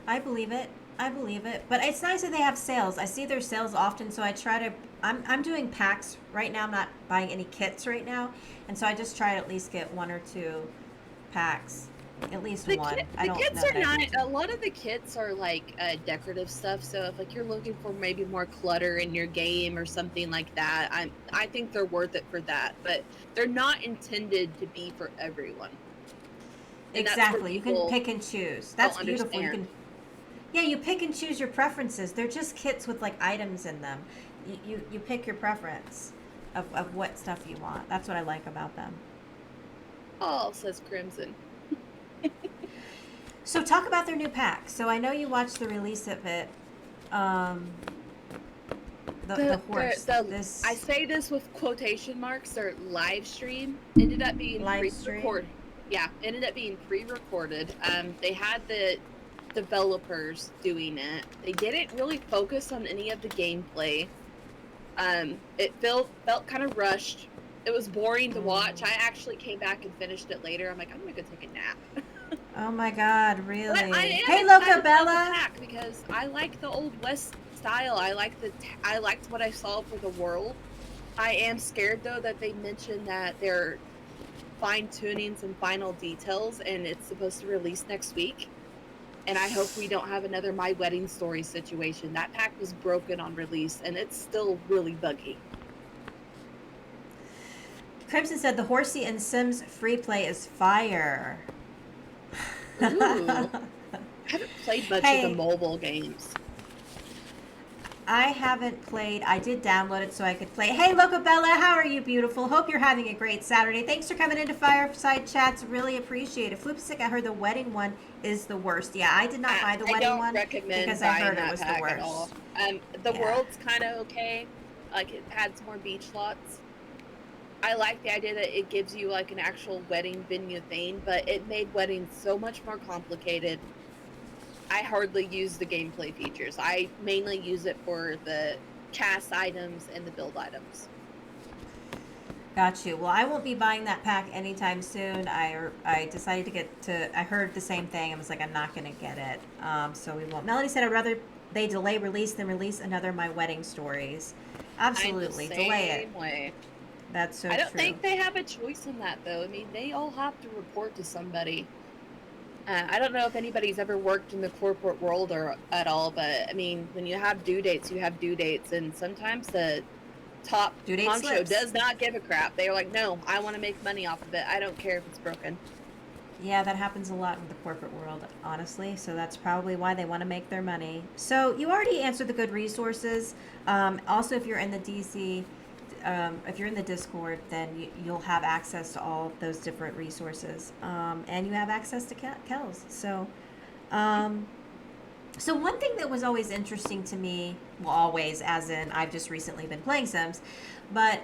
I believe it. I believe it. But it's nice that they have sales. I see their sales often, so I try to. I'm doing packs right now. I'm not buying any kits right now, and so I just try to at least get one or two packs. At least one. The kits are not. A lot of the kits are like decorative stuff. So if you're looking for maybe more clutter in your game or something like that, I think they're worth it for that. But they're not intended to be for everyone. And exactly. You can pick and choose. That's beautiful. You can. Yeah, you pick and choose your preferences. They're just kits with like items in them. You pick your preference of what stuff you want. That's what I like about them. Oh, says Crimson. So talk about their new pack. So I know you watched the release of it. The horse. I say this with quotation marks. Their live stream ended up being pre-recorded. Yeah, ended up being pre-recorded. They had the developers doing it. They didn't really focus on any of the gameplay. It felt kind of rushed. It was boring to watch. I actually came back and finished it later. I'm like, I'm gonna go take a nap. Oh my God, really? Hey, Loca Bella. Because I like the old West style. I liked what I saw for the world. I am scared though that they mentioned that they're fine-tuning some final details and it's supposed to release next week. And I hope we don't have another My Wedding Story situation. That pack was broken on release and it's still really buggy. Crimson said the Horsey and Sims free play is fire. Ooh. I haven't played much of the mobile games. I haven't played. I did download it so I could play. Hey, Loca Bella, how are you, beautiful? Hope you're having a great Saturday. Thanks for coming into Fireside Chats. Really appreciate it. Floopsick, I heard the wedding one is the worst. Yeah, I did not buy the wedding one because I heard it was the worst. The world's kind of okay. Like, it had some more beach lots. I like the idea that it gives you like an actual wedding venue thing, but it made weddings so much more complicated. I hardly use the gameplay features. I mainly use it for the cast items and the build items. Got you. Well, I won't be buying that pack anytime soon. I decided I heard the same thing. I was like, I'm not going to get it. So we won't. Melody said, I'd rather they delay release than release another My Wedding Stories. Absolutely. Delay it. Way. That's so true. I don't true. think they have a choice in that, though. I mean, they all have to report to somebody. I don't know if anybody's ever worked in the corporate world or at all, but I mean, when you have due dates, you have due dates, and sometimes the top honcho does not give a crap. They're like, no, I want to make money off of it. I don't care if it's broken. Yeah, that happens a lot in the corporate world, honestly. So that's probably why they want to make their money. So you already answered the good resources. Also, if you're in the DC, if you're in the Discord, then you'll have access to all those different resources, and you have access to Kels. So So one thing that was always interesting to me, well, always, as in I've just recently been playing Sims, but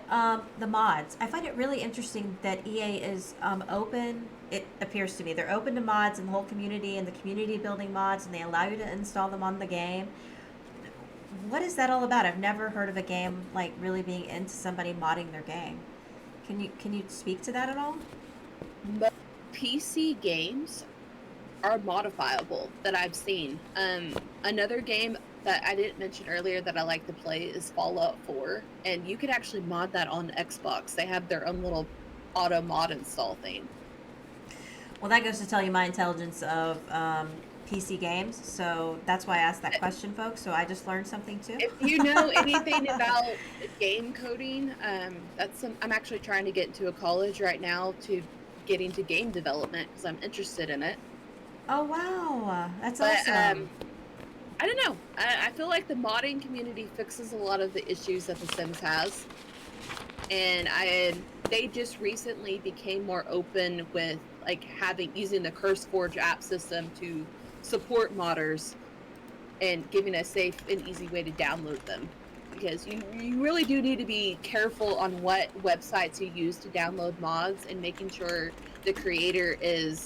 the mods. I find it really interesting that EA is open. It appears to me they're open to mods and the whole community and the community building mods, and they allow you to install them on the game. What is that all about? I've never heard of a game like really being into somebody modding their game. Can you speak to that at all? Most PC games are modifiable that I've seen. Another game that I didn't mention earlier that I like to play is Fallout 4, and you could actually mod that on Xbox. They have their own little auto mod install thing. Well, that goes to tell you my intelligence of PC games. So that's why I asked that question, folks. So I just learned something too. If you know anything about game coding, I'm actually trying to get into a college right now to get into game development because I'm interested in it. Oh wow, that's But awesome. I don't know. I feel like the modding community fixes a lot of the issues that The Sims has, and they just recently became more open with like using the CurseForge app system to support modders and giving a safe and easy way to download them. Because you really do need to be careful on what websites you use to download mods and making sure the creator is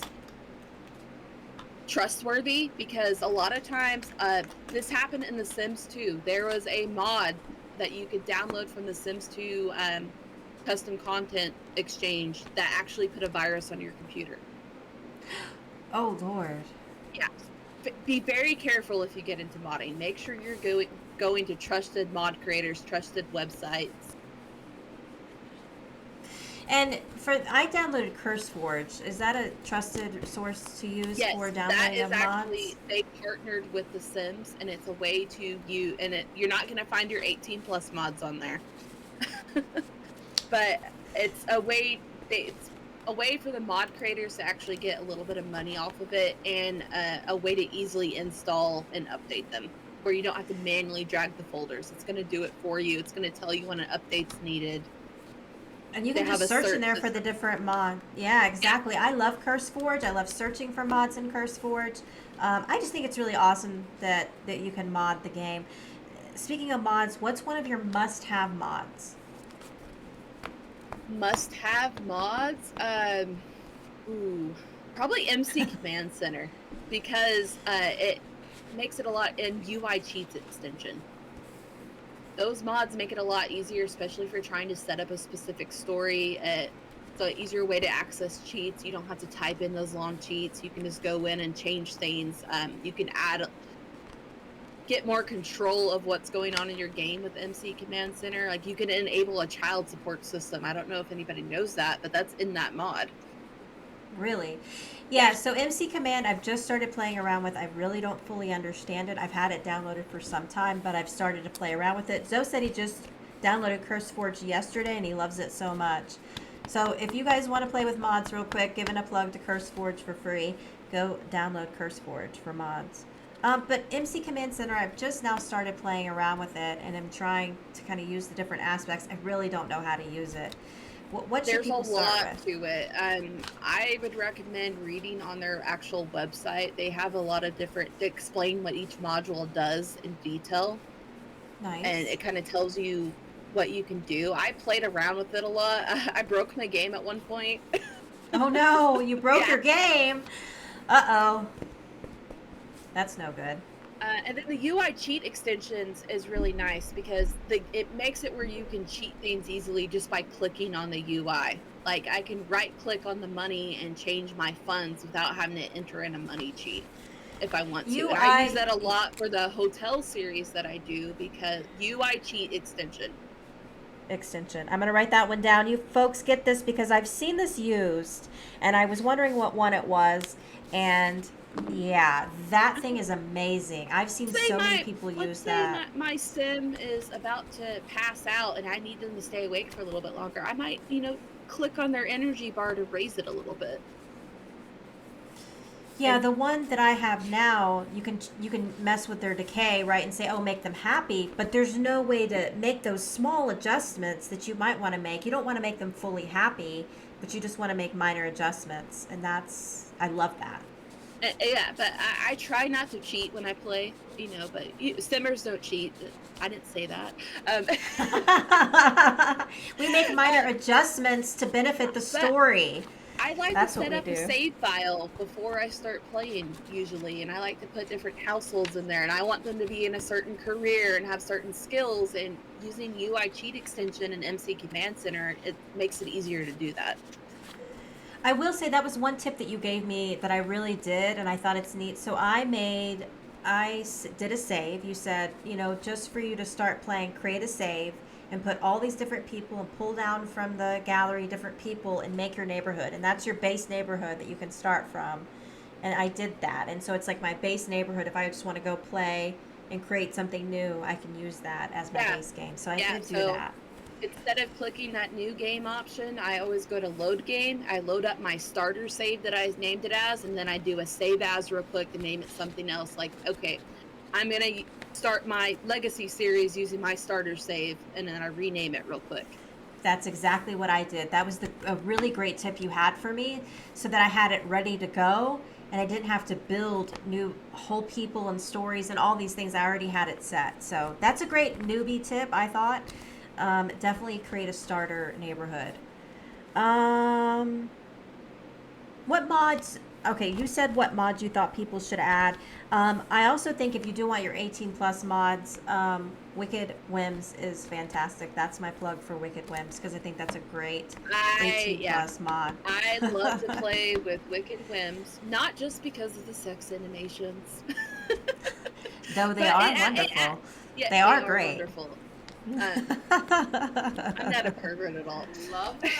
trustworthy, because a lot of times this happened in The Sims 2. There was a mod that you could download from The Sims 2 custom content exchange that actually put a virus on your computer. Oh Lord. Yeah. Be very careful if you get into modding. Make sure you're going to trusted mod creators, trusted websites. And I downloaded CurseForge. Is that a trusted source to use Yes, for that downloading is of actually, mods? they partnered with The Sims, and it's a way to you're not going to find your 18 plus mods on there. But it's a way for the mod creators to actually get a little bit of money off of it, and a way to easily install and update them, where you don't have to manually drag the folders. It's going to do it for you. It's going to tell you when an update's needed. And you can just search in there for the different mod. Yeah, exactly. I love CurseForge. I love searching for mods in CurseForge. I just think it's really awesome that you can mod the game. Speaking of mods, what's one of your must-have mods? Must-have mods? Probably MC Command Center, because it makes it a lot, in UI Cheats extension. Those mods make it a lot easier, especially if you're trying to set up a specific story. It's an easier way to access cheats. You don't have to type in those long cheats. You can just go in and change things. You can get more control of what's going on in your game with MC Command Center. Like, you can enable a child support system. I don't know if anybody knows that, but that's in that mod. Really? Yeah, so MC Command I've just started playing around with. I really don't fully understand it. I've had it downloaded for some time, but I've started to play around with it. Zoe said he just downloaded CurseForge yesterday and he loves it so much. So if you guys want to play with mods real quick, giving a plug to CurseForge for free, go download CurseForge for mods. But MC Command Center, I've just now started playing around with it, and I'm trying to kind of use the different aspects. I really don't know how to use it. What should people start with? There's a lot to it. I would recommend reading on their actual website. They have a lot of different, to explain what each module does in detail. Nice. And it kind of tells you what you can do. I played around with it a lot. I broke my game at one point. Oh no, you broke your game. Uh-oh. That's no good. And then the UI cheat extensions is really nice, because it makes it where you can cheat things easily just by clicking on the UI. Like, I can right click on the money and change my funds without having to enter in a money cheat if I want to. And I use that a lot for the hotel series that I do, because UI cheat extension. I'm going to write that one down. You folks get this, because I've seen this used and I was wondering what one it was, and yeah, that thing is amazing. I've seen so many people use that. My sim is about to pass out and I need them to stay awake for a little bit longer. I might, click on their energy bar to raise it a little bit. Yeah, the one that I have now, you can mess with their decay, right, and say, oh, make them happy, but there's no way to make those small adjustments that you might want to make. You don't want to make them fully happy, but you just want to make minor adjustments, and I love that. Yeah, but I try not to cheat when I play, but Simmers don't cheat. I didn't say that. We make minor adjustments to benefit the But story. I like to That's what set we up a do. save file before I start playing, usually, and I like to put different households in there, and I want them to be in a certain career and have certain skills, and using UI Cheat Extension and MC Command Center, it makes it easier to do that. I will say that was one tip that you gave me that I really did, and I thought it's neat. So did a save. You said, just for you to start playing, create a save and put all these different people and pull down from the gallery different people and make your neighborhood. And that's your base neighborhood that you can start from. And I did that. And so it's like my base neighborhood. If I just want to go play and create something new, I can use that as my base game. So I did do that. Instead of clicking that new game option, I always go to load game. I load up my starter save that I named it as, and then I do a save as real quick to name it something else. Like, okay, I'm going to start my legacy series using my starter save, and then I rename it real quick. That's exactly what I did. That was a really great tip you had for me, so that I had it ready to go and I didn't have to build new whole people and stories and all these things. I already had it set. So that's a great newbie tip, I thought. Definitely create a starter neighborhood. What mods? Okay, you said what mods you thought people should add. I also think if you do want your 18 plus mods, Wicked Whims is fantastic. That's my plug for Wicked Whims because I think that's a great 18 plus mod. I love to play with Wicked Whims, not just because of the sex animations. Though they are wonderful. They are great. Wonderful. I'm not a pervert at all. Love that.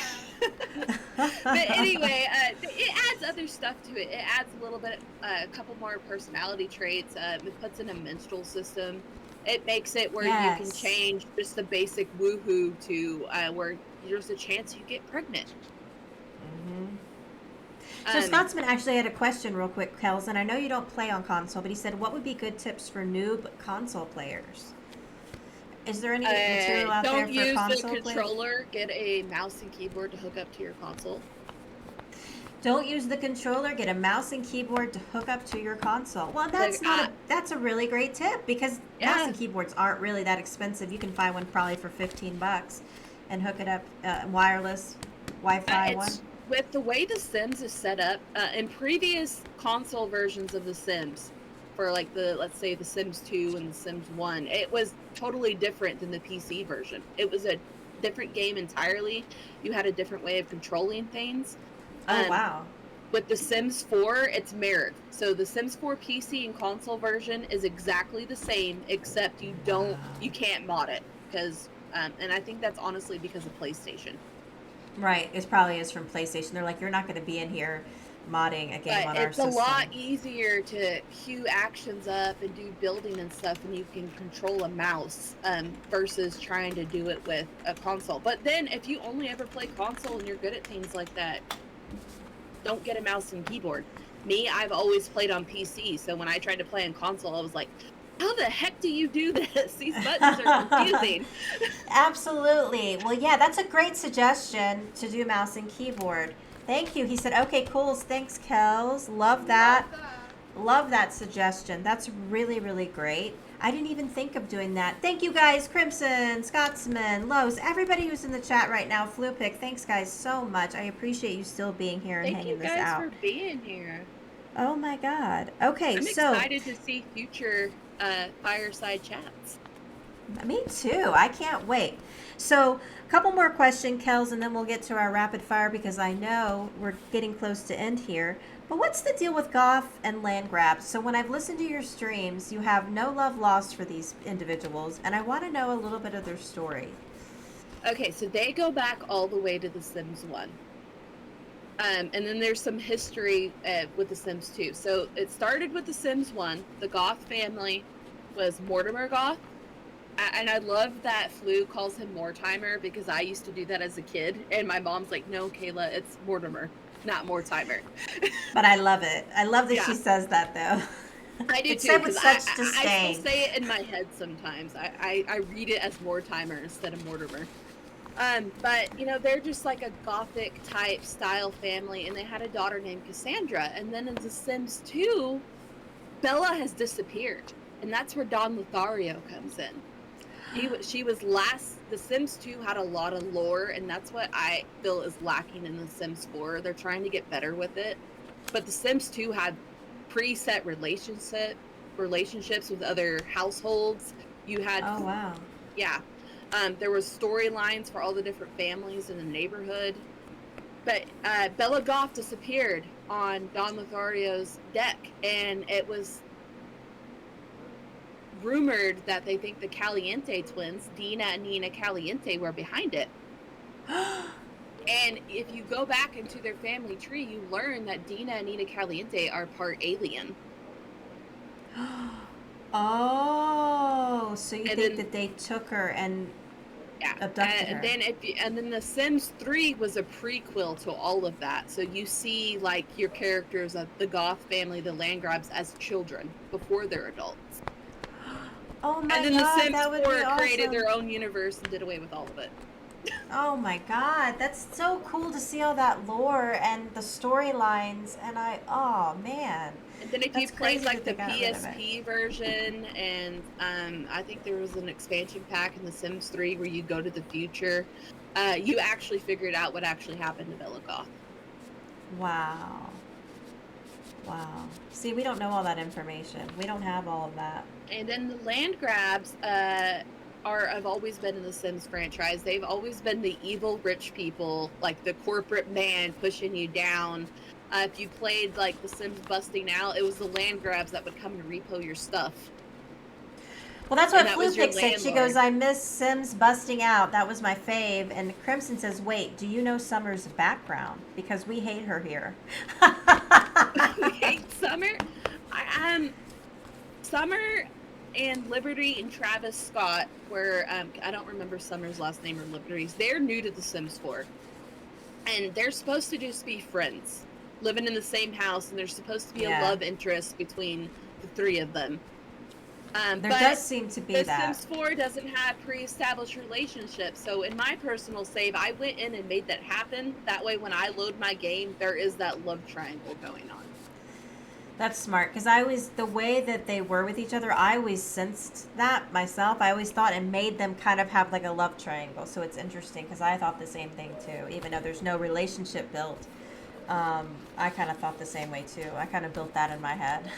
But anyway, it adds other stuff to it. It adds a little bit, a couple more personality traits. It puts in a menstrual system. It makes it where you can change just the basic woohoo to where there's a chance you get pregnant. So Scotsman actually had a question real quick, Kels, and I know you don't play on console, but he said, what would be good tips for noob console players? Is there any material out there for console players? Don't use the controller. Get a mouse and keyboard to hook up to your console. Don't use the controller. Get a mouse and keyboard to hook up to your console. Well, that's a really great tip because mouse and keyboards aren't really that expensive. You can find one probably for $15 and hook it up wireless Wi-Fi one. With the way The Sims is set up, in previous console versions of The Sims, for like let's say The Sims 2 and The Sims 1, it was totally different than the PC version. It was a different game entirely. You had a different way of controlling things. Oh, wow. With The Sims 4, it's mirrored. So the Sims 4 PC and console version is exactly the same, except you can't mod it because, and I think that's honestly because of PlayStation. Right, it probably is from PlayStation. They're like, you're not going to be in here modding a game on our system. It's a lot easier to queue actions up and do building and stuff, and you can control a mouse versus trying to do it with a console. But then, if you only ever play console and you're good at things like that, don't get a mouse and keyboard. Me, I've always played on PC, so when I tried to play on console, I was like, how the heck do you do this? These buttons are confusing. Absolutely. Well, yeah, that's a great suggestion to do mouse and keyboard. Thank you. He said, okay, cool. Thanks, Kels. Love that. Love that suggestion. That's really, really great. I didn't even think of doing that. Thank you, guys. Crimson, Scotsman, Lowe's, everybody who's in the chat right now. Flupic, thanks, guys, so much. I appreciate you still being here and hanging this out. Thank you guys for being here. Oh, my God. Okay, I'm excited to see future Fireside Chats. Me too. I can't wait. So, a couple more questions, Kels, and then we'll get to our rapid fire because I know we're getting close to end here. But what's the deal with goth and land grabs? So when I've listened to your streams, you have no love lost for these individuals, and I want to know a little bit of their story. Okay, so they go back all the way to The Sims 1. And then there's some history with The Sims 2. So it started with The Sims 1. The Goth family was Mortimer Goth. And I love that Flu calls him Mortimer because I used to do that as a kid. And my mom's like, no, Kayla, it's Mortimer, not Mortimer. But I love it. I love that she says that, though. I do it's too. Said with such disdain. I still say it in my head sometimes. I read it as Mortimer instead of Mortimer. But they're just like a gothic type style family, and they had a daughter named Cassandra. And then in The Sims 2, Bella has disappeared, and that's where Don Lothario comes in. She was last. The Sims 2 had a lot of lore, and that's what I feel is lacking in The Sims 4. They're trying to get better with it, but The Sims 2 had preset relationships with other households. You had Oh, wow. yeah. There was storylines for all the different families in the neighborhood. But Bella Goth disappeared on Don Lothario's deck, and it was rumored that they think the Caliente twins, Dina and Nina Caliente, were behind it. And if you go back into their family tree, you learn that Dina and Nina Caliente are part alien. Oh, so you And think then- that they took her and Yeah, abducted her? and then The Sims 3 was a prequel to all of that. So you see like your characters of the Goth family, the Landgrabs, as children before they're adults. Oh my And then God, The Sims that would 4 be awesome. created their own universe and did away with all of it. Oh my God, that's so cool to see all that lore and the storylines. And oh man. And then if That's you played crazy like the that they got rid of it. PSP version, and I think there was an expansion pack in The Sims 3 where you go to the future, you actually figured out what actually happened to Bella Goth. Wow. Wow. See, we don't know all that information. We don't have all of that. And then the Landgrabs have always been in the Sims franchise. They've always been the evil rich people, like the corporate man pushing you down. If you played like The Sims Busting Out, it was the Landgrabs that would come and repo your stuff. Well, that's what And that was your Flupic said. She landlord. goes, I miss Sims Busting Out. That was my fave. And Crimson says, wait, do you know Summer's background? Because we hate her here. We hate Summer. Summer and Liberty and Travis Scott were, I don't remember Summer's last name or Liberty's. They're new to The Sims 4. And they're supposed to just be friends, living in the same house, and there's supposed to be a love interest between the three of them. There does seem to be The that. Sims 4 doesn't have pre-established relationships, so in my personal save, I went in and made that happen. That way, when I load my game, there is that love triangle going on. That's smart, because the way that they were with each other, I always sensed that myself. I always thought it made them kind of have like a love triangle. So it's interesting, because I thought the same thing too. Even though there's no relationship built, I kind of thought the same way too. I kind of built that in my head.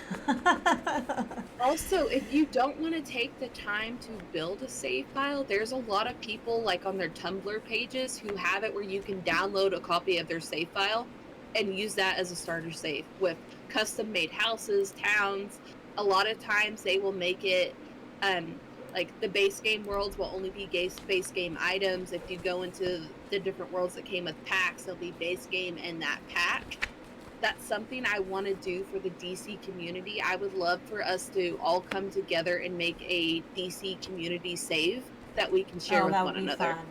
Also, if you don't want to take the time to build a save file, there's a lot of people like on their Tumblr pages who have it where you can download a copy of their save file and use that as a starter save with custom made houses, towns. A lot of times they will make it like the base game worlds will only be base game items. If you go into the different worlds that came with packs, there'll be base game in that pack. That's something I want to do for the DC community. I would love for us to all come together and make a DC community save that we can share with one another. Fun.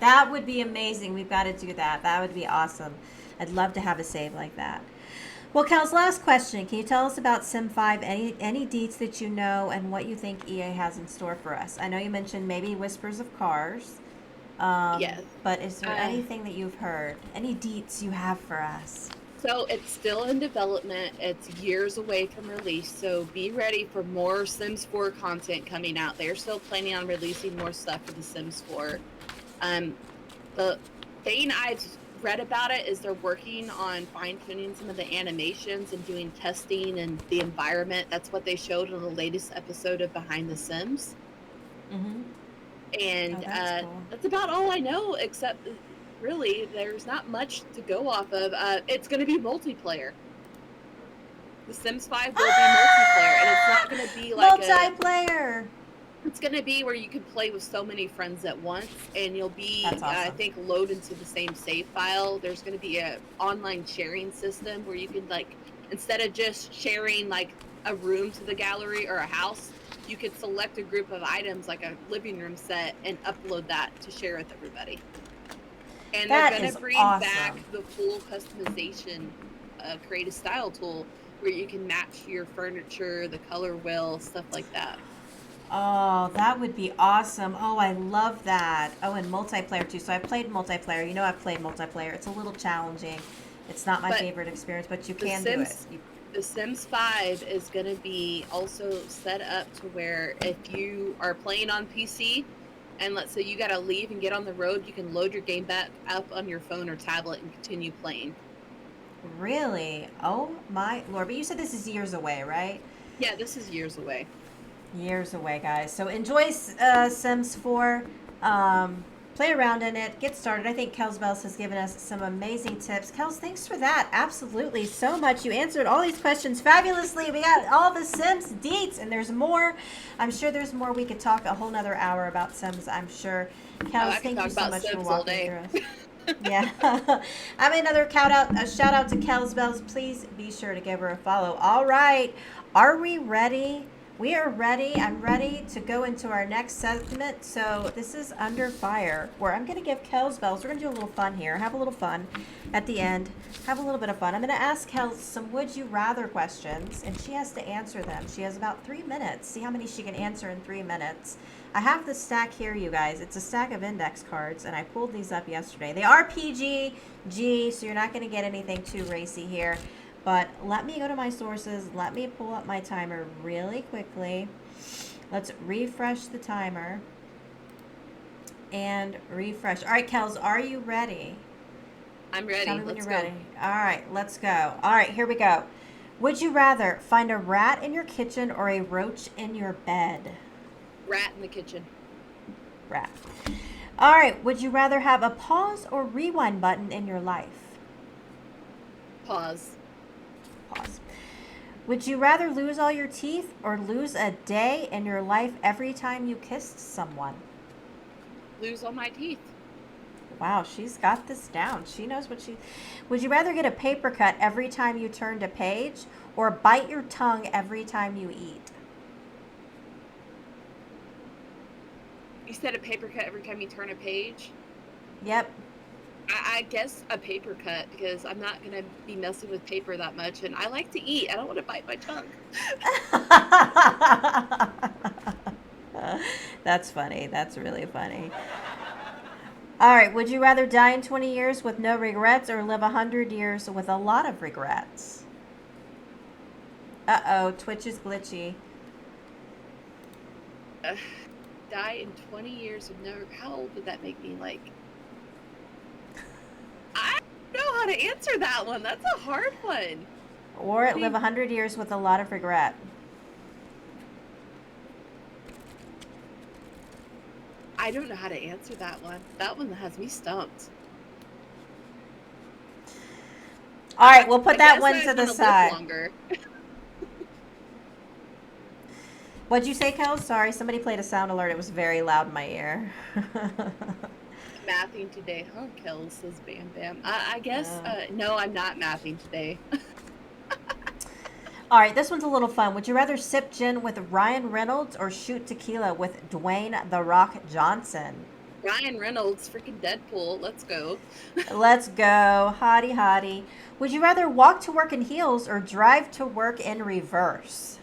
That would be amazing. We've got to do that. That would be awesome. I'd love to have a save like that. Well, Kels, last question. Can you tell us about Sim 5, any deets that you know, and what you think EA has in store for us? I know you mentioned maybe Whispers of Cars. Yes. But is there anything that you've heard? Any deets you have for us? So it's still in development. It's years away from release. So be ready for more Sims 4 content coming out. They're still planning on releasing more stuff for The Sims 4. The thing I've read about it is they're working on fine-tuning some of the animations and doing testing and the environment. That's what they showed in the latest episode of Behind the Sims. Mm-hmm. And that's cool. That's about all I know, except really there's not much to go off of. It's going to be multiplayer. The Sims 5 will be multiplayer, and it's not going to be like multiplayer. It's going to be where you can play with so many friends at once, and you'll be, That's awesome. I think, load into the same save file. There's going to be a online sharing system where you can, like, instead of just sharing, like, a room to the gallery or a house, you could select a group of items, like a living room set, and upload that to share with everybody. And That they're going is to bring awesome. back the full customization create a style tool where you can match your furniture, the color wheel, stuff like that. Oh, that would be awesome. Oh, I love that. Oh, and multiplayer too. So I've played multiplayer. You know, I've played multiplayer. It's a little challenging. It's not my But favorite experience, but you The can do it. Sims, The Sims 5 is going to be also set up to where if you are playing on PC and let's say you got to leave and get on the road, you can load your game back up on your phone or tablet and continue playing. Really? Oh my lord. But you said this is years away, right? Yeah, this is years away. Years away, guys. So enjoy Sims 4. Play around in it. Get started. I think Kelsbells has given us some amazing tips. Kels, thanks for that. Absolutely. So much. You answered all these questions fabulously. We got all the Sims deets, and there's more. I'm sure there's more. We could talk a whole nother hour about Sims, I'm sure. Kels, thank you so much for walking through us. Yeah. I mean, a shout out to Kelsbells. Please be sure to give her a follow. All right. Are we ready? We are ready. I'm ready to go into our next segment. So this is Under Fire, where I'm going to give Kelsbells. We're going to do a little fun here. Have a little fun at the end. Have a little bit of fun. I'm going to ask Kels some would you rather questions, and she has to answer them. She has about 3 minutes. See how many she can answer in 3 minutes. I have the stack here, you guys. It's a stack of index cards, and I pulled these up yesterday. They are PG, so you're not going to get anything too racy here. But let me go to my sources. Let me pull up my timer really quickly. Let's refresh the timer. And refresh. All right, Kels, are you ready? I'm ready. Tell me when you're ready. All right, let's go. All right, here we go. Would you rather find a rat in your kitchen or a roach in your bed? Rat in the kitchen. Rat. All right, would you rather have a pause or rewind button in your life? Pause. Pause. Would you rather lose all your teeth or lose a day in your life every time you kissed someone? Lose all my teeth. Wow, she's got this down. She knows what she... Would you rather get a paper cut every time you turned a page or bite your tongue every time you eat? You said a paper cut every time you turn a page? Yep. I guess a paper cut because I'm not going to be messing with paper that much. And I like to eat. I don't want to bite my tongue. That's funny. That's really funny. All right. Would you rather die in 20 years with no regrets or live 100 years with a lot of regrets? Uh-oh. Twitch is glitchy. Die in 20 years with no... How old would that make me? Like... I don't know how to answer that one. That's a hard one. Or live 100 years with a lot of regret. I don't know how to answer that one. That one has me stumped. All right, we'll put that one to the side. Longer. What'd you say, Kel? Sorry, somebody played a sound alert. It was very loud in my ear. Mathing today, huh? Kels says Bam Bam. I guess, no, I'm not mathing today. All right, this one's a little fun. Would you rather sip gin with Ryan Reynolds or shoot tequila with Dwayne The Rock Johnson? Ryan Reynolds, freaking Deadpool. Let's go. Let's go. Hottie, hottie. Would you rather walk to work in heels or drive to work in reverse?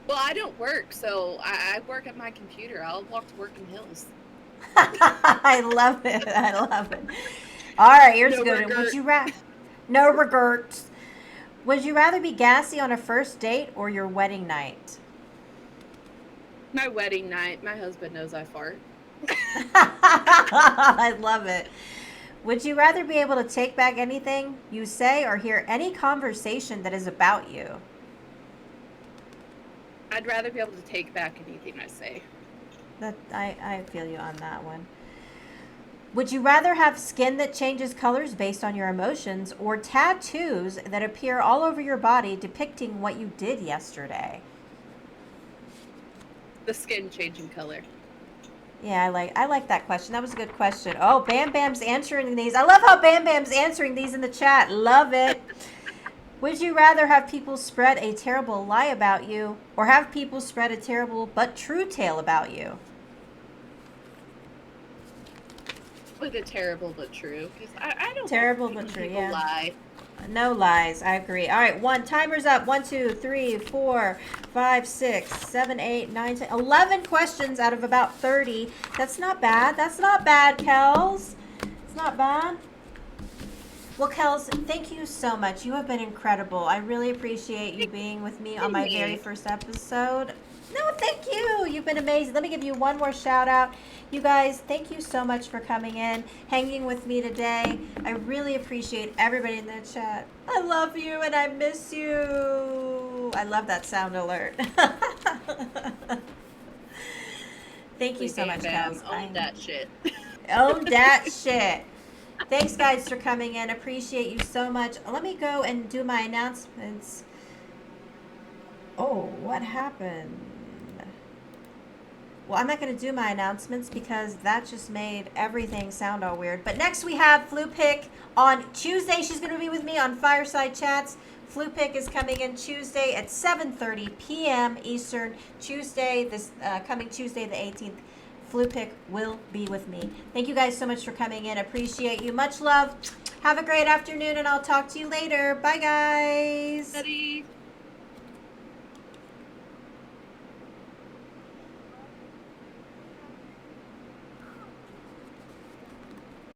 Well, I don't work, so I work at my computer. I'll walk to work in heels. I love it. I love it. All right, here's a good one. Would you rather... No regrets. Would you rather be gassy on a first date or your wedding night? My wedding night. My husband knows I fart. I love it. Would you rather be able to take back anything you say or hear any conversation that is about you? I'd rather be able to take back anything I say. I feel you on that one. Would you rather have skin that changes colors based on your emotions or tattoos that appear all over your body depicting what you did yesterday? The skin changing color. Yeah, I like that question. That was a good question. Oh, Bam Bam's answering these. I love how Bam Bam's answering these in the chat. Love it. Would you rather have people spread a terrible lie about you or have people spread a terrible but true tale about you? With a terrible but true. Because I don't terrible like but true, people yeah. lie. No lies. I agree. All right, timer's up. 1, 2, 3, 4, 5, 6, 7, 8, 9, 10, 11 questions out of about 30. That's not bad. That's not bad, Kels. It's not bad. Well, Kels, thank you so much. You have been incredible. I really appreciate you being with me on my very first episode. No, thank you. You've been amazing. Let me give you one more shout out. You guys, thank you so much for coming in, hanging with me today. I really appreciate everybody in the chat. I love you and I miss you. I love that sound alert. Thank you so much, Kels. Own that shit. Own that shit. Thanks, guys, for coming in. Appreciate you so much. Let me go and do my announcements. Oh, what happened? Well, I'm not going to do my announcements because that just made everything sound all weird. But next we have Flu Pick on Tuesday. She's going to be with me on Fireside Chats. Flu Pick is coming in Tuesday at 7:30 p.m. Eastern. Coming Tuesday the 18th. Flu Pick will be with me. Thank you guys so much for coming in. Appreciate you. Much love. Have a great afternoon, and I'll talk to you later. Bye, guys. Buddy.